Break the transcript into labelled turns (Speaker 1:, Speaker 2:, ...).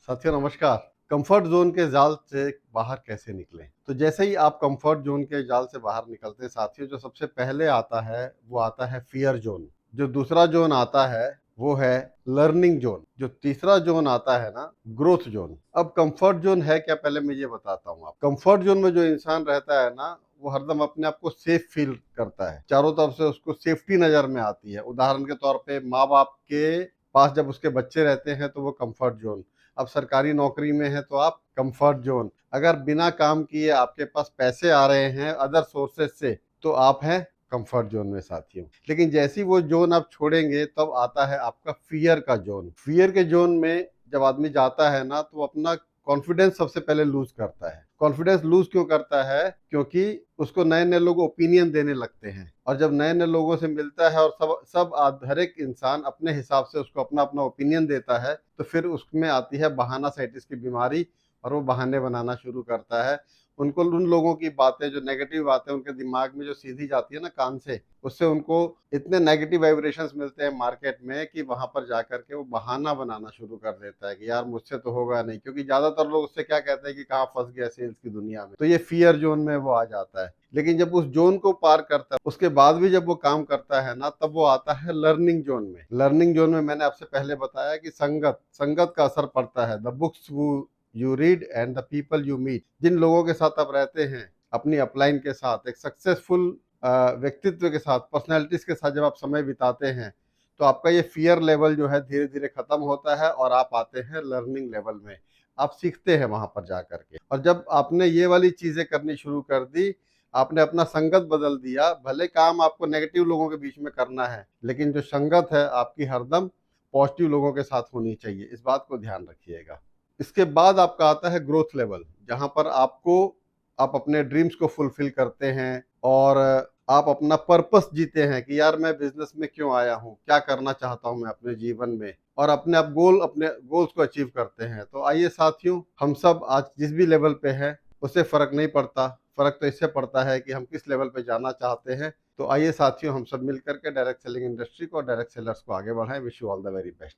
Speaker 1: साथियों नमस्कार। Comfort zone के जाल से बाहर कैसे निकलें? तो जैसे ही आप कंफर्ट जोन के जाल से बाहर निकलते हैं साथियों, जो सबसे पहले आता है वो आता है फियर जोन। जो दूसरा जोन आता है वो है लर्निंग जोन। जो तीसरा जोन आता है ना, ग्रोथ जोन। अब कंफर्ट जोन है क्या, पहले मैं ये बताता हूँ। आप कंफर्ट जोन में जो इंसान रहता है ना, वो हरदम अपने आप को सेफ फील करता है। चारों तरफ से उसको सेफ्टी नजर में आती है। उदाहरण के तौर पे माँ बाप के पास जब उसके बच्चे रहते हैं तो वो कंफर्ट जोन। अब सरकारी नौकरी में है तो आप कंफर्ट जोन। अगर बिना काम किए आपके पास पैसे आ रहे हैं अदर सोर्सेज से, तो आप हैं कंफर्ट जोन में साथियों। लेकिन जैसी वो जोन आप छोड़ेंगे तब आता है आपका फियर का जोन। फियर के जोन में जब आदमी जाता है ना, तो अपना कॉन्फिडेंस सबसे पहले लूज करता है। कॉन्फिडेंस लूज क्यों करता है? क्योंकि उसको नए नए लोग ओपिनियन देने लगते हैं, और जब नए नए लोगों से मिलता है और सब सब हर एक इंसान अपने हिसाब से उसको अपना अपना ओपिनियन देता है, तो फिर उसमें आती है बहाना साइटिस की बीमारी, और वो बहाने बनाना शुरू करता है। उनको उन लोगों की बातें, जो नेगेटिव बातें उनके दिमाग में जो सीधी जाती है ना कान से, उससे उनको इतने नेगेटिव वाइब्रेशंस मिलते हैं मार्केट में कि वहां पर जाकर के वो बहाना बनाना शुरू कर देता है कि यार मुझसे तो होगा नहीं। क्योंकि ज्यादातर लोग उससे क्या कहते हैं कि कहाँ फंस गया सेल्स की दुनिया में। तो ये फियर जोन में वो आ जाता है। लेकिन जब उस जोन को पार करता है, उसके बाद भी जब वो काम करता है ना, तब वो आता है लर्निंग जोन में। लर्निंग जोन में मैंने आपसे पहले बताया कि संगत संगत का असर पड़ता है। The books you read and the people you meet. जिन लोगों के साथ आप रहते हैं, अपनी अपलाइन के साथ, एक सक्सेसफुल व्यक्तित्व के साथ, पर्सनैलिटीज के साथ जब आप समय बिताते हैं, तो आपका ये फियर लेवल जो है धीरे धीरे खत्म होता है और आप आते हैं लर्निंग लेवल में। आप सीखते हैं वहां पर जा करके। और जब आपने ये वाली चीजें करनी शुरू कर दी, आपने अपना संगत बदल दिया। भले काम आपको नेगेटिव लोगों के बीच में करना है, लेकिन जो संगत है आपकी हरदम पॉजिटिव लोगों के साथ होनी चाहिए। इस बात को ध्यान रखिएगा। इसके बाद आपका आता है ग्रोथ लेवल, जहां पर आप अपने ड्रीम्स को फुलफिल करते हैं और आप अपना पर्पस जीते हैं कि यार मैं बिजनेस में क्यों आया हूँ, क्या करना चाहता हूँ मैं अपने जीवन में, और अपने गोल्स को अचीव करते हैं। तो आइए साथियों, हम सब आज जिस भी लेवल पे हैं उससे फर्क नहीं पड़ता। फर्क तो इससे पड़ता है कि हम किस लेवल पे जाना चाहते हैं। तो आइए साथियों, हम सब मिलकर के डायरेक्ट सेलिंग इंडस्ट्री को और डायरेक्ट सेलर्स को आगे बढ़ाएं। Wish you all the very best.